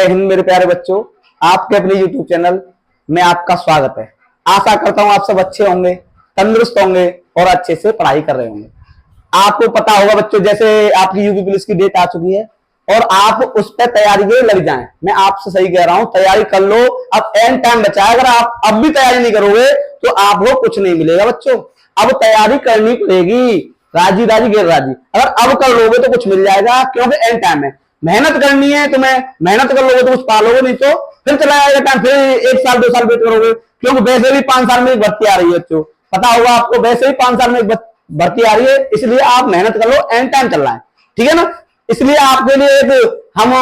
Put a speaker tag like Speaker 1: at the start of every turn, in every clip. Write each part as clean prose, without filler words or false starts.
Speaker 1: जय हिंद मेरे प्यारे बच्चों, आपके अपने YouTube चैनल में आपका स्वागत है। आशा करता हूं आप सब अच्छे होंगे, तंदुरुस्त होंगे और अच्छे से पढ़ाई कर रहे होंगे। आपको पता होगा बच्चों, जैसे आपकी यूपी पुलिस की डेट आ चुकी है और आप उस पर तैयारी के लग जाएं। मैं आपसे सही कह रहा हूं, तैयारी कर लो। अब एंड टाइम बचा है, अगर आप अब भी तैयारी नहीं करोगे तो आपको कुछ नहीं मिलेगा बच्चों। अब तैयारी करनी पड़ेगी, राजी राजी गिर राजी। अगर अब कर लोगे तो कुछ मिल जाएगा, क्योंकि एंड टाइम है। मेहनत करनी है तुम्हें, मेहनत कर लोगे तो कुछ पा लोगे, नहीं तो फिर चला जाएगा टाइम, फिर 1 साल 2 साल वेट करोगे। क्योंकि वैसे भी 5 साल में एक भर्ती आ रही है बच्चों, पता होगा आपको, वैसे ही 5 साल में एक भर्ती आ रही है। इसलिए आप मेहनत कर लो, एंड टाइम चल रहा है, ठीक है ना। इसलिए आपके लिए एक हम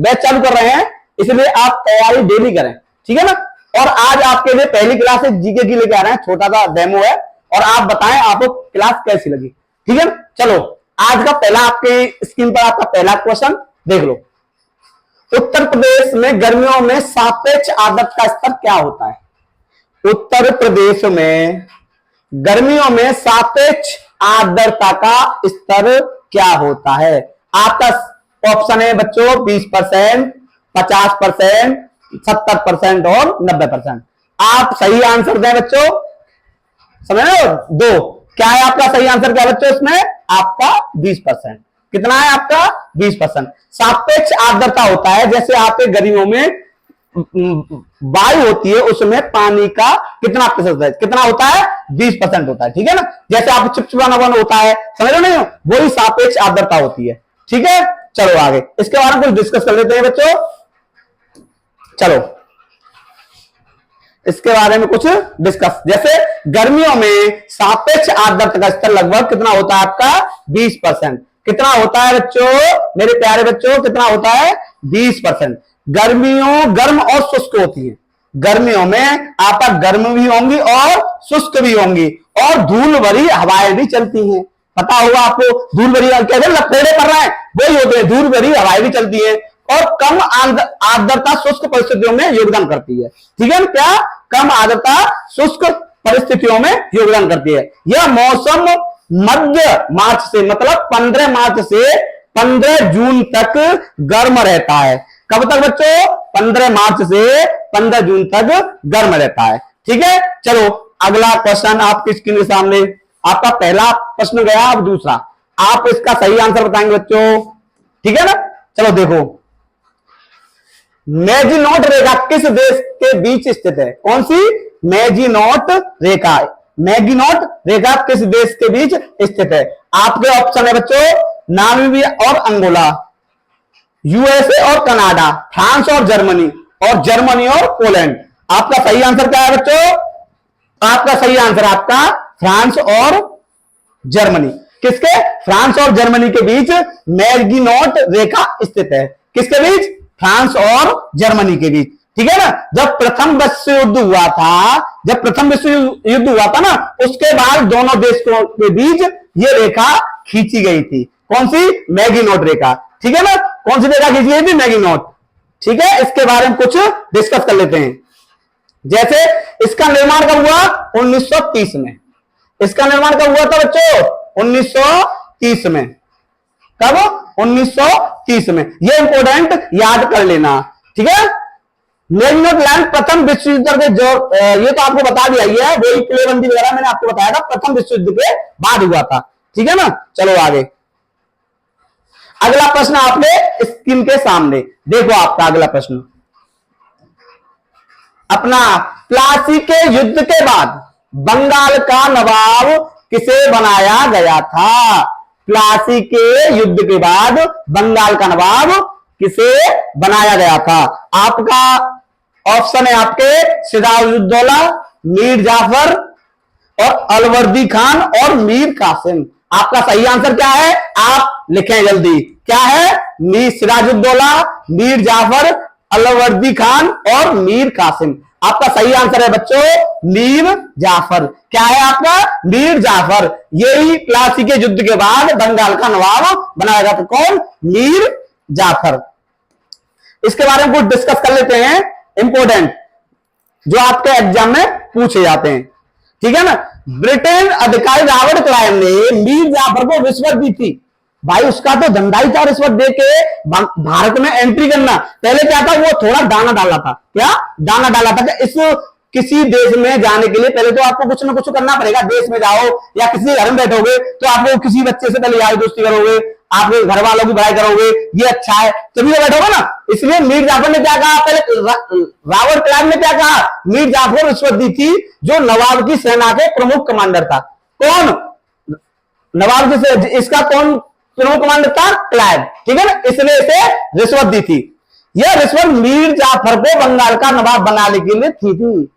Speaker 1: बैच चालू कर रहे हैं, इसलिए आप तैयारी डेली करें, ठीक है ना। और आज आपके लिए पहली क्लास जीके की लेके आ रहे हैं, छोटा सा डेमो है, और आप बताएं आपको क्लास कैसी लगी, ठीक है ना। चलो, आज का पहला आपके स्क्रीन पर आपका पहला क्वेश्चन देख लो। उत्तर प्रदेश में गर्मियों में सापेक्ष आर्द्रता का स्तर क्या होता है? उत्तर प्रदेश में गर्मियों में सापेक्ष आर्द्रता का स्तर क्या होता है? आपका ऑप्शन है बच्चों 20%, 50%, 70% और 90%। आप सही आंसर दें बच्चों, समझ रहे हो? 2 क्या है आपका सही आंसर? क्या बच्चों इसमें? आपका 20%। कितना है आपका? 20%। सापेक्ष आर्द्रता होता है जैसे आपके गर्मियों में वायु होती है, उसमें पानी का कितना प्रतिशत है? कितना होता है? 20% होता है, ठीक है ना। जैसे आप चिपचिपानापन होता है, समझ रहे नहीं हो, वही सापेक्ष आर्द्रता होती है, ठीक है। चलो आगे इसके बारे में कुछ डिस्कस कर लेते हैं बच्चों। चलो इसके बारे में कुछ डिस्कस। जैसे गर्मियों में सापेक्ष आर्द्रता का स्तर लगभग कितना होता है आपका? 20%। कितना होता है बच्चों, मेरे प्यारे बच्चों? कितना होता है? 20%। गर्मियों गर्म और शुष्क होती है। गर्मियों में आपका गर्म भी होंगी और शुष्क भी होंगी, और धूल भरी हवाएं भी चलती हैं। पता होगा आपको, धूल भरी कहते हैं लपेड़े पड़ रहे हैं, वही होते हैं, धूल भरी हवाएं भी चलती है। और कम आर्द्रता शुष्क परिस्थितियों में योगदान करती है, ठीक है। क्या? कम आर्द्रता शुष्क परिस्थितियों में योगदान करती है। यह मौसम मध्य मार्च से, मतलब 15 मार्च से 15 जून तक गर्म रहता है। कब तक बच्चों? 15 मार्च से 15 जून तक गर्म रहता है, ठीक है। चलो अगला क्वेश्चन आपकी स्क्रीन के सामने, आपका पहला प्रश्न गया, अब दूसरा। आप इसका सही आंसर बताएंगे बच्चों, ठीक है ना। चलो देखो, मैजिनॉट रेखा किस देश के बीच स्थित है? कौन सी? मैजिनॉट रेखा। मैगिनॉट रेखा किस देश के बीच स्थित है? आपके ऑप्शन है बच्चों नामीबिया और अंगोला, यूएसए और कनाडा, फ्रांस और जर्मनी और पोलैंड। आपका सही आंसर क्या है बच्चों? आपका सही आंसर आपका फ्रांस और जर्मनी। किसके? फ्रांस और जर्मनी के बीच मैगिनॉट रेखा स्थित है। किसके बीच? फ्रांस और जर्मनी के बीच, ठीक है ना। जब प्रथम विश्व युद्ध हुआ था ना, उसके बाद दोनों देशों के बीच ये रेखा खींची गई थी। कौन सी? मैगिनॉट रेखा, ठीक है ना। कौन सी रेखा खींची गई थी? मैगिनॉट, ठीक है। इसके बारे में कुछ डिस्कस कर लेते हैं। जैसे इसका निर्माण कब हुआ? 1930 में। इसका निर्माण कब हुआ था बच्चों? 1930 में। कब? 1930 में। ये इंपोर्टेंट याद कर लेना, ठीक है। मैगिनॉट लाइन प्रथम विश्व युद्ध के ये तो आपको बता दिया ही है, वही किलेबंदी वगैरह मैंने आपको बताया था, प्रथम विश्व युद्ध के बाद हुआ था, ठीक है ना। चलो आगे अगला प्रश्न आपने स्क्रीन के सामने देखो। आपका अगला प्रश्न अपना, प्लासी के युद्ध के बाद बंगाल का नवाब किसे बनाया गया था? प्लासी के युद्ध के बाद बंगाल का नवाब किसे बनाया गया था? आपका ऑप्शन है आपके सिराजुद्दौला, मीर जाफर और अलवर्दी खान और मीर कासिम। आपका सही आंसर क्या है? आप लिखें जल्दी, क्या है? सिराजुद्दौला, मीर जाफर, अलवर्दी खान और मीर कासिम। आपका सही आंसर है बच्चों मीर जाफर। क्या है आपका? मीर जाफर। यही प्लासी के युद्ध के बाद बंगाल का नवाब बनाया गया था। कौन? मीर जाफर। इसके बारे में कुछ डिस्कस कर लेते हैं, इंपोर्टेंट जो आपके एग्जाम में पूछे जाते हैं, ठीक है ना। ब्रिटेन अधिकारी रॉबर्ट क्लाइव ने मीर जाफर को रिश्वत दी थी। भाई उसका तो धंधा ही था रिश्वत दे के भारत में एंट्री करना। पहले क्या था, वो थोड़ा दाना डाला था, क्या दाना डाला था कि इस किसी देश में जाने के लिए पहले तो आपको कुछ ना कुछ करना पड़ेगा। देश में जाओ या किसी घर में बैठोगे तो आपको किसी बच्चे से पहले यार दोस्ती करोगे, आपके घर वालों की पढ़ाई करोगे, ये अच्छा है तभी तो बैठोगे ना। इसलिए मीर जाफर ने क्या कहा, पहले रॉबर्ट क्लाइव ने क्या कहा, मीर जाफर रिश्वत दी थी जो नवाब की सेना के प्रमुख कमांडर था। कौन, नवाब की, इसका कौन प्रमुख कमांडर था, क्लाइव, ठीक है ना, इसने इसे रिश्वत दी थी। यह रिश्वत मीर जाफर को बंगाल का नवाब बनाने के लिए थी,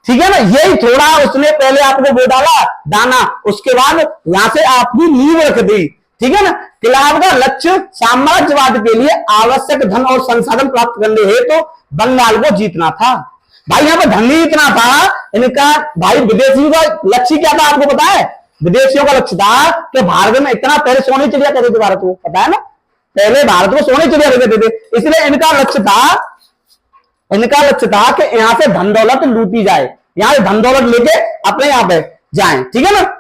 Speaker 1: ठीक है ना। यही थोड़ा उसने पहले आपको वो डाला दाना, उसके बाद यहां से आपकी नींव रख दी, ठीक है ना। क्लाइव का लक्ष्य साम्राज्यवाद के लिए आवश्यक धन और संसाधन प्राप्त करने हेतु तो बंगाल को जीतना था। भाई यहाँ पर धन ही इतना था इनका। भाई विदेशियों का लक्ष्य क्या था आपको पता है, विदेशियों का लक्ष्य था कि भारत में इतना, पहले सोने चिड़िया कहते थे भारत को, पता है ना, पहले भारत को सोने चिड़िया कहते थे। इसलिए इनका लक्ष्य था कि यहां से धन दौलत लूटी जाए, यहां से धन दौलत लेके अपने यहां पे जाएं, ठीक है ना।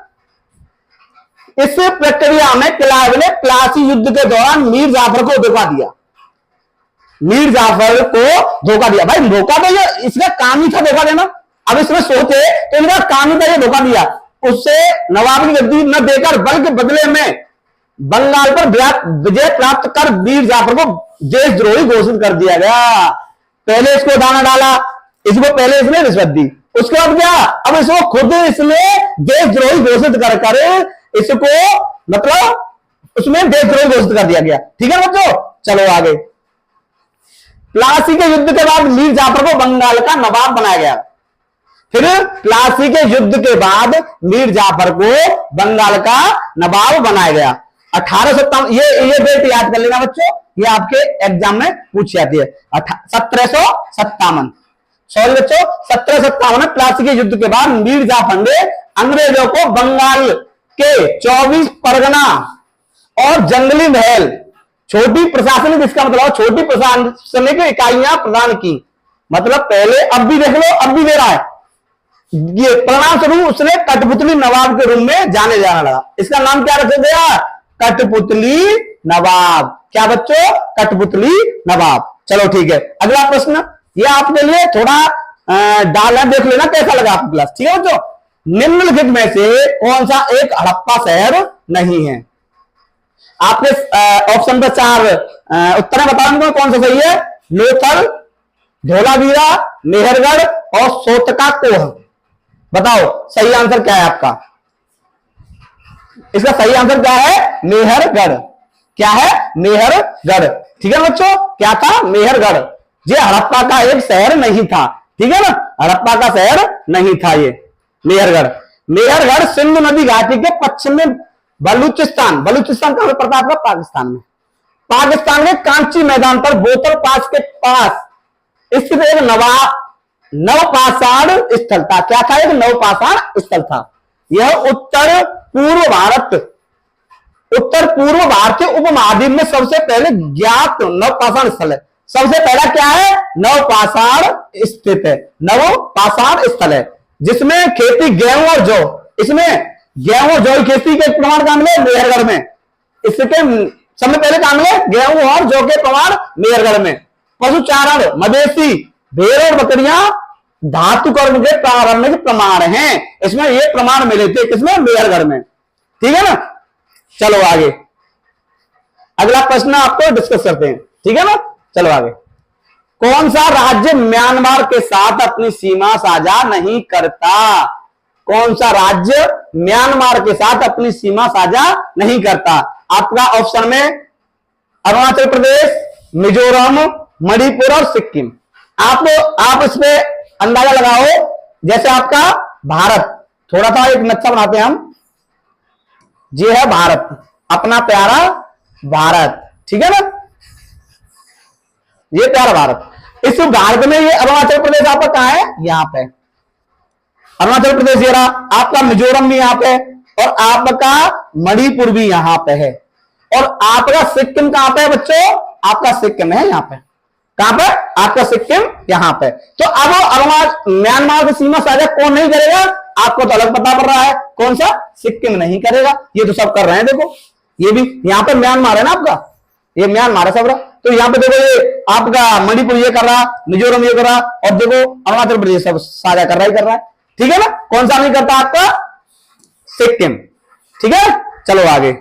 Speaker 1: इस प्रक्रिया में क्लाइव ने प्लासी युद्ध के दौरान मीर जाफर को धोखा दिया, मीर जाफर को धोखा दिया। भाई धोखा तो ये इसका काम ही था धोखा देना। अब इसमें सोचे तो इनका काम ही था ये धोखा दिया। उससे नवाब की गद्दी न देकर बल्कि बदले में बंगाल पर विजय प्राप्त कर मीर जाफर को देशद्रोही घोषित कर दिया गया। पहले इसको दाना डाला, इसको पहले इसने रिश्वत दी, उसके बाद क्या, अब इसको खुद इसने देशद्रोही घोषित कर इसको मतलब उसमें देशद्रोही घोषित कर दिया गया, ठीक है बच्चों। चलो आगे, प्लासी के युद्ध के बाद मीर जाफर को बंगाल का नवाब बनाया गया। फिर प्लासी के युद्ध के बाद मीर जाफर को बंगाल का नवाब बनाया गया 1857। ये डेट याद कर लेना बच्चों, ये आपके एग्जाम में पूछ जाती है। 1757, सॉरी बच्चों 1757 में प्लासी के युद्ध के बाद मीर जाफर ने अंग्रेजों को बंगाल के 24 परगना और जंगली महल, छोटी प्रशासनिक, इसका मतलब छोटी प्रशासनिक इकाइयां प्रदान की। मतलब पहले, अब भी देख लो, अब भी दे रहा है। ये परिणाम स्वरूप उसने कठपुतली नवाब के रूप में जाने जाना लगा। इसका नाम क्या रख दिया, कठपुतली नवाब। क्या बच्चों, कठपुतली नवाब। चलो ठीक है, अगला प्रश्न ये आपके लिए थोड़ा डालना, देख लेना कैसा लगा आपको क्लास, ठीक है बच्चों। निम्नलिखित में से कौन सा एक हड़प्पा शहर नहीं है। आपने ऑप्शन पर 4 उत्तर बताओ कौन सा सही है। लोथल, धोलावीरा, मेहरगढ़ और सोतका कोह। बताओ सही आंसर क्या है आपका। इसका सही आंसर क्या है, मेहरगढ़। क्या है, मेहरगढ़, ठीक है बच्चों। क्या था, मेहरगढ़। ये हड़प्पा का एक शहर नहीं था, ठीक है ना, हड़प्पा का शहर नहीं था ये मेहरगढ़। मेहरगढ़ सिंधु नदी घाटी के पश्चिम में बलूचिस्तान कहां पड़ता है आपका, पाकिस्तान में। पाकिस्तान के कांची मैदान पर बोतल पास के पास स्थित एक नवपाषाण स्थल था। क्या था, एक नवपाषाण स्थल था। यह उत्तर पूर्व भारतीय उपमहाद्वीप में सबसे पहले ज्ञात नवपाषाण स्थल है। सबसे पहला क्या है, नवपाषाण स्थित है, नवपाषाण स्थल है जिसमें खेती गेहूं और जौ, इसमें गेहूं और जौ की खेती के प्रमाण कहां मिले, मेहरगढ़ में। इसके सबसे पहले कहां मिले, गेहूं और जौ के प्रमाण मेहरगढ़ में। पशुचारण, मवेशी, भेड़ और बकरियां धातु कर्म के प्रारंभिक प्रमाण हैं, इसमें ये प्रमाण मिले थे किसमें, मेहरगढ़ में, ठीक है ना। चलो आगे, अगला प्रश्न आपको डिस्कस करते हैं, ठीक है ना। चलो आगे, कौन सा राज्य म्यांमार के साथ अपनी सीमा साझा नहीं करता। कौन सा राज्य म्यांमार के साथ अपनी सीमा साझा नहीं करता। आपका ऑप्शन में अरुणाचल प्रदेश, मिजोरम, मणिपुर और सिक्किम। आप इसमें अंदाजा लगाओ, जैसे आपका भारत, थोड़ा सा एक नक्शा बनाते हैं हम। ये है भारत, अपना प्यारा भारत, ठीक है ना, ये प्यारा भारत। इस भारत में ये अरुणाचल प्रदेश आपका कहां है, यहां पे अरुणाचल प्रदेश ये रहा, आपका मिजोरम भी यहां पे और आपका मणिपुर भी यहां पे है, और आपका सिक्किम कहां पे है बच्चों, आपका सिक्किम है यहां पे। कहां पे, आपका सिक्किम यहां पे। तो अब म्यांमार की सीमा साझा कौन नहीं करेगा, आपको तो अलग पता पड़ रहा है, कौन सा, सिक्किम नहीं करेगा। ये तो सब कर रहे हैं देखो, ये भी यहाँ पे म्यांमार है ना आपका, ये म्यांमार है सब रहा। तो यहाँ पे देखो ये आपका मणिपुर ये कर रहा, मिजोरम ये कर रहा, और देखो अरुणाचल प्रदेश सब साझा कर रहा ही कर रहा है। ठीक है ना, कौन सा नहीं करता आपका, सिक्किम। ठीक है, चलो आगे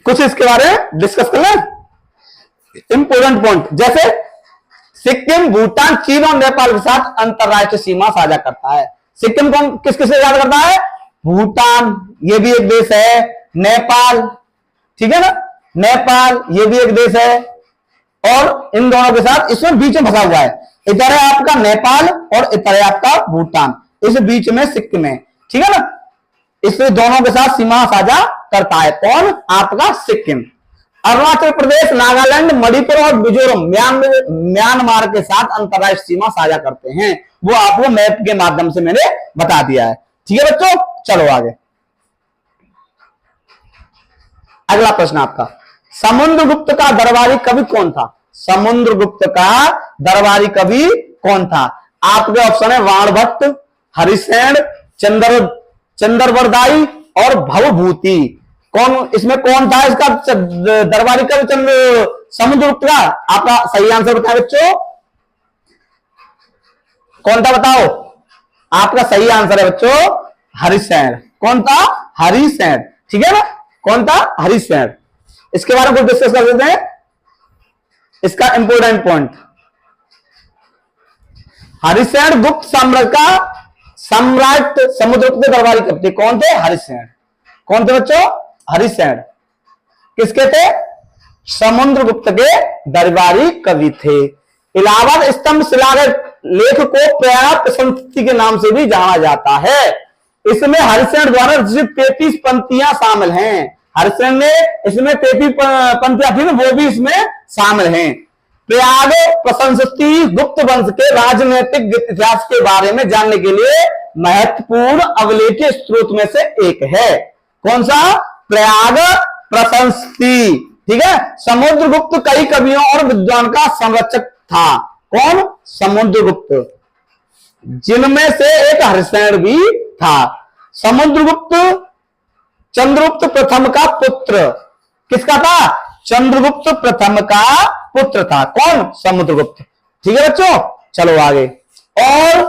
Speaker 1: कुछ इसके बारे में डिस्कस कर लें। इंपोर्टेंट पॉइंट, जैसे सिक्किम भूटान चीन और नेपाल के साथ अंतरराष्ट्रीय सीमा साझा करता है। सिक्किम कौन किस किससे साझा करता है, भूटान ये भी एक देश है, नेपाल, ठीक है ना, नेपाल ये भी एक देश है, और इन दोनों के साथ इसमें बीच में फंसा हुआ है, इधर है आपका नेपाल और इधर है आपका भूटान, इस बीच में सिक्किम है। ठीक है ना, इससे दोनों के साथ सीमा साझा करता है कौन, आपका सिक्किम। अरुणाचल प्रदेश, नागालैंड, मणिपुर और मिजोरम म्यांमार के साथ अंतरराष्ट्रीय सीमा साझा करते हैं, वो आपको मैप के माध्यम से मैंने बता दिया है। ठीक है बच्चों, चलो आगे। अगला प्रश्न आपका, समुद्रगुप्त का दरबारी कवि कौन था। समुद्रगुप्त का दरबारी कवि कौन था। आपके ऑप्शन है वाणभट्ट, हरिसेन, चंद्रवरदाई और भवभूति। कौन इसमें कौन था इसका दरबारी कवि समुद्रगुप्त का। आपका सही आंसर बताए बच्चों, कौन था बताओ। आपका सही आंसर है बच्चों हरिसेन। कौन था, हरिसेन। ठीक है ना, कौन था, हरिसेन। इसके बारे में कुछ डिस्कस कर देते हैं, इसका इंपोर्टेंट पॉइंट। हरिसेन गुप्त साम्राज्य का सम्राट समुद्रगुप्त के दरबारी कवि थे। कौन थे, हरिसेन। कौन थे बच्चों, हरिसेन। किसके थे, समुद्रगुप्त के दरबारी कवि थे। इलाहाबाद स्तंभ शिलालेख को प्रयाग प्रशस्ति के नाम से भी जाना जाता है। इसमें हरिसेन द्वारा रचित 33 पंक्तियां शामिल हैं। हरिसेन ने इसमें 33 पंक्तियां थी, वो भी इसमें शामिल हैं। प्रयाग प्रशस्ति गुप्त वंश के राजनीतिक इतिहास के बारे में जानने के लिए महत्वपूर्ण अवलेखीय स्रोत में से एक है। कौन सा, प्रयाग प्रशस्ति। ठीक है, समुद्रगुप्त कई कवियों और विद्वान का संरक्षक था। कौन, समुद्रगुप्त, जिनमें से एक हरिसेन भी था। समुद्रगुप्त चंद्रगुप्त प्रथम का पुत्र, किसका था, चंद्रगुप्त प्रथम का पुत्र था। कौन, समुद्रगुप्त। ठीक है बच्चों, चलो आगे। और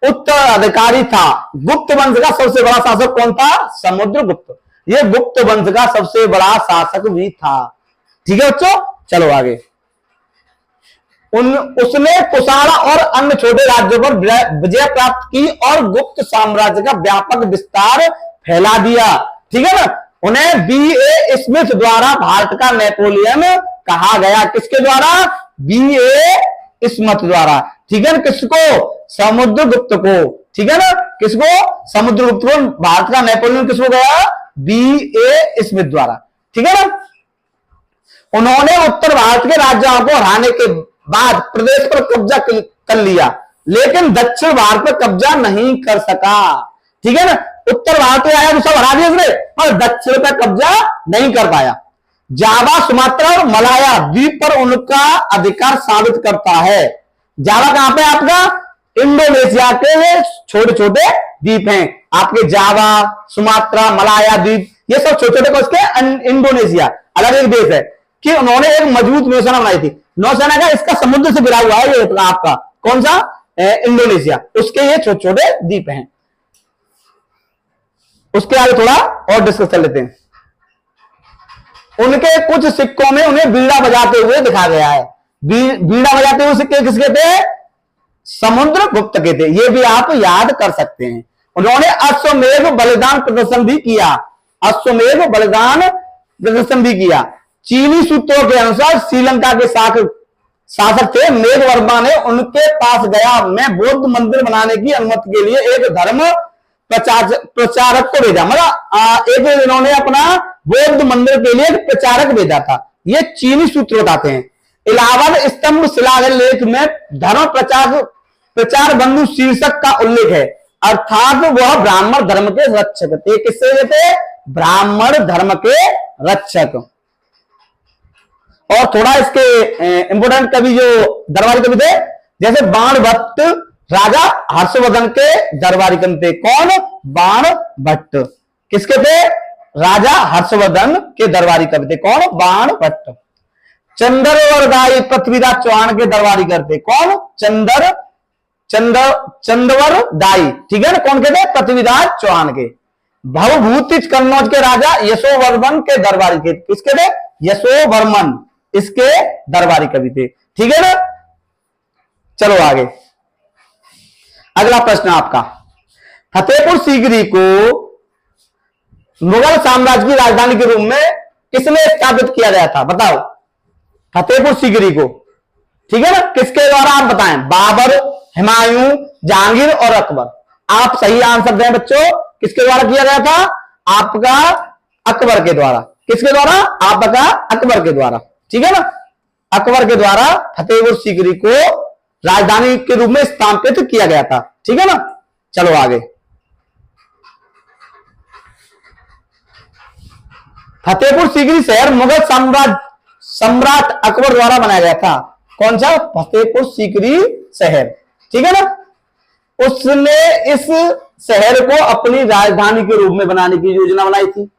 Speaker 1: उत्तराधिकारी था। गुप्त वंश का सबसे बड़ा शासक कौन था, समुद्रगुप्त। ये गुप्त वंश का सबसे बड़ा शासक भी था। ठीक है बच्चों, चलो आगे। उसने कुशाण और अन्य छोटे राज्यों पर विजय प्राप्त की और गुप्त साम्राज्य का व्यापक विस्तार फैला दिया। ठीक है ना, उन्हें B.A. स्मिथ द्वारा भारत का नेपोलियन कहा गया। किसके द्वारा, B.A. स्मिथ द्वारा। ठीक है ना, किसको, समुद्रगुप्त को। ठीक है ना, किसको, समुद्रगुप्त को भारत का नेपोलियन किसको गया, B.A. स्मिथ द्वारा। ठीक है ना, उन्होंने उत्तर भारत के राज्यों को हराने के बाद प्रदेश पर कब्जा कर लिया, लेकिन दक्षिण भारत पर कब्जा नहीं कर सका। ठीक है ना, उत्तर भारत में आया तो सब हरा दिया उसने, पर दक्षिण पर कब्जा नहीं कर पाया। जावा, सुमात्रा और मलाया द्वीप पर उनका अधिकार साबित करता है। जावा कहां पे, आपका इंडोनेशिया के छोटे छोटे द्वीप हैं आपके, जावा, सुमात्रा, मलाया द्वीप, ये सब छोटे छोटे उसके इंडोनेशिया अलग एक देश है। कि उन्होंने एक मजबूत नौसेना बनाई थी। नौसेना का इसका समुद्र से गिरा हुआ है ये आपका, कौन सा, इंडोनेशिया, उसके ये छोटे छोटे द्वीप हैं। उसके आगे थोड़ा और डिस्कस कर लेते हैं। उनके कुछ सिक्कों में उन्हें बीड़ा बजाते हुए दिखा गया है। बीड़ा बजाते हुए सिक्के किसके थे, समुद्रगुप्त के थे। ये भी आप याद कर सकते हैं। उन्होंने अश्वमेध बलिदान प्रदर्शन भी किया। अश्वमेध बलिदान प्रदर्शन भी किया। चीनी सूत्रों के अनुसार श्रीलंका के शासक थे मेघवर्मा ने उनके पास गया मैं बौद्ध मंदिर बनाने की अनुमति के लिए एक धर्म प्रचारक को भेजा। मतलब एक इन्होंने अपना बौद्ध मंदिर के लिए एक प्रचारक भेजा था। ये चीनी सूत्र बताते हैं। इलाहाबाद स्तंभ शिलालेख में धर्म प्रचार बंधु शीर्षक का उल्लेख है, अर्थात वह ब्राह्मण धर्म के रक्षक थे। किससे थे, ब्राह्मण धर्म के रक्षक। और थोड़ा इसके इंपोर्टेंट कवि जो दरबारी कवि थे, जैसे बाणभट्ट राजा हर्षवर्धन के दरबारी कवि थे। कौन, बाणभट्ट। किसके थे, राजा हर्षवर्धन के दरबारी कवि थे। कौन? बाण भट्ट। चंद्रवरदाई पृथ्वीराज चौहान के दरबारी करते। कौन? चंद्रवरदाई, ठीक है ना, कौन के थे? पृथ्वीराज चौहान के। भवभूति कन्नौज के राजा यशोवर्मन के दरबारी थे। किसके थे? यशोवर्मन, इसके दरबारी कवि थे, ठीक है ना। चलो आगे, अगला प्रश्न आपका, फतेहपुर सीकरी को मुगल साम्राज्य की राजधानी के रूप में किसने स्थापित किया गया था? बताओ, फतेहपुर सीकरी को, ठीक है ना, किसके द्वारा? आप बताएं। बाबर, हुमायूं, जहांगीर और अकबर। आप सही आंसर दें बच्चों। किसके द्वारा किया गया था? आपका अकबर के द्वारा। किसके द्वारा? आपका अकबर के द्वारा, ठीक है ना। अकबर के द्वारा फतेहपुर सीकरी को राजधानी के रूप में स्थापित किया गया था, ठीक है ना। चलो आगे, फतेहपुर सीकरी शहर मुगल सम्राट अकबर द्वारा बनाया गया था। कौन सा? फतेहपुर सीकरी शहर, ठीक है ना। उसने इस शहर को अपनी राजधानी के रूप में बनाने की योजना बनाई थी।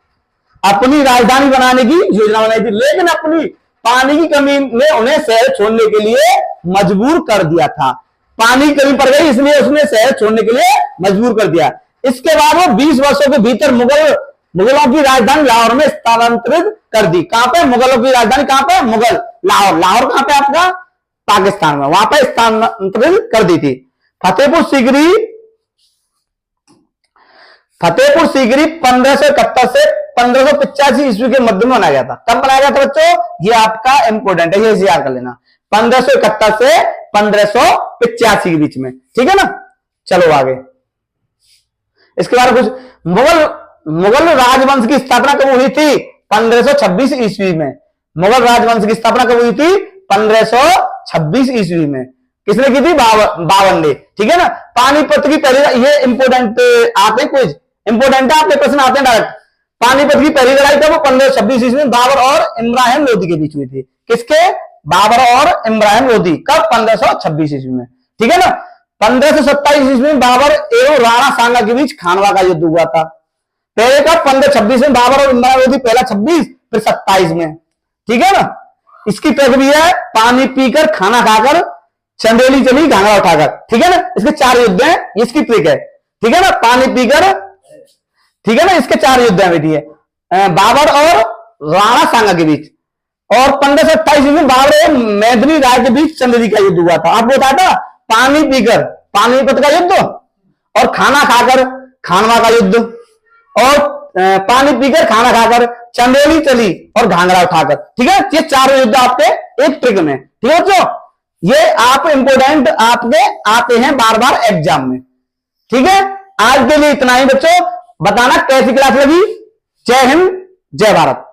Speaker 1: अपनी राजधानी बनाने की योजना बनाई थी, लेकिन अपनी पानी की कमी ने उन्हें शहर छोड़ने के लिए मजबूर कर दिया था। पानी की कमी पड़ गई, इसलिए उसने शहर छोड़ने के लिए मजबूर कर दिया। इसके बाद वो 20 वर्षों के भीतर मुगलों की राजधानी लाहौर में स्थानांतरित कर दी। कहां पे? मुगलों की राजधानी कहां पे? मुगल लाहौर। लाहौर कहां पे? आपका पाकिस्तान में, वहां पे स्थानांतरित कर दी थी। फतेहपुर सीकरी 1571 से 1585 ईस्वी के मध्य में बनाया गया था। कब बनाया गया था बच्चों? ये आपका इंपोर्टेंट है, ये याद कर लेना। 1571 से 1585 के बीच में, ठीक है ना। चलो आगे, इसके बाद कुछ मुगल राजवंश की स्थापना कब हुई थी? 1526 ईस्वी में। मुगल राजवंश की स्थापना कब हुई थी? 1526 ईस्वी में। किसने की थी? बाबर ने, ठीक है ना। पानीपत की पहली, ये इंपोर्टेंट आते क्विज, इंपोर्टेंट है, आपके प्रश्न आते हैं डायरेक्ट। पानीपत की पहली लड़ाई कब? 1526 ईस्वी में बाबर और इब्राहिम लोदी के बीच हुई थी। किसके? बाबर और इब्राहिम लोदी। कब? 1526 ईस्वी में, ठीक है ना। 1527 ईस्वी में बाबर एवं राणा सांगा के बीच खानवा का युद्ध हुआ था। पहले कब? 1526 में बाबर और इब्राहिम लोदी, पहला 26 फिर 27 में, ठीक है ना। इसकी ट्रिक भी है, पानी पीकर खाना खाकर चंदेली चली घाघरा उठाकर, ठीक है ना। इसके 4 युद्ध हैं, इसकी ट्रिक है, ठीक है ना। पानी पीकर, ठीक है ना, इसके 4 युद्ध हैं बेटी है, बाबर और राणा सांगा के बीच। और 1527 में बाबर और मैदिनी राय के बीच चंदेली का युद्ध हुआ था। आपको बताया था, पानी पीकर पानीपत का युद्ध और खाना खाकर खानवा का युद्ध, और पानी पीकर खाना खाकर चंदेली चली और घाघरा उठाकर, ठीक है। ये 4 युद्ध आपके एक ट्रिक में, ठीक है बच्चों। ये आप इंपोर्टेंट आपके आते हैं बार बार एग्जाम में, ठीक है। आज के लिए इतना ही बच्चों। बताना कैसी क्लास लगी। जय हिंद, जय भारत।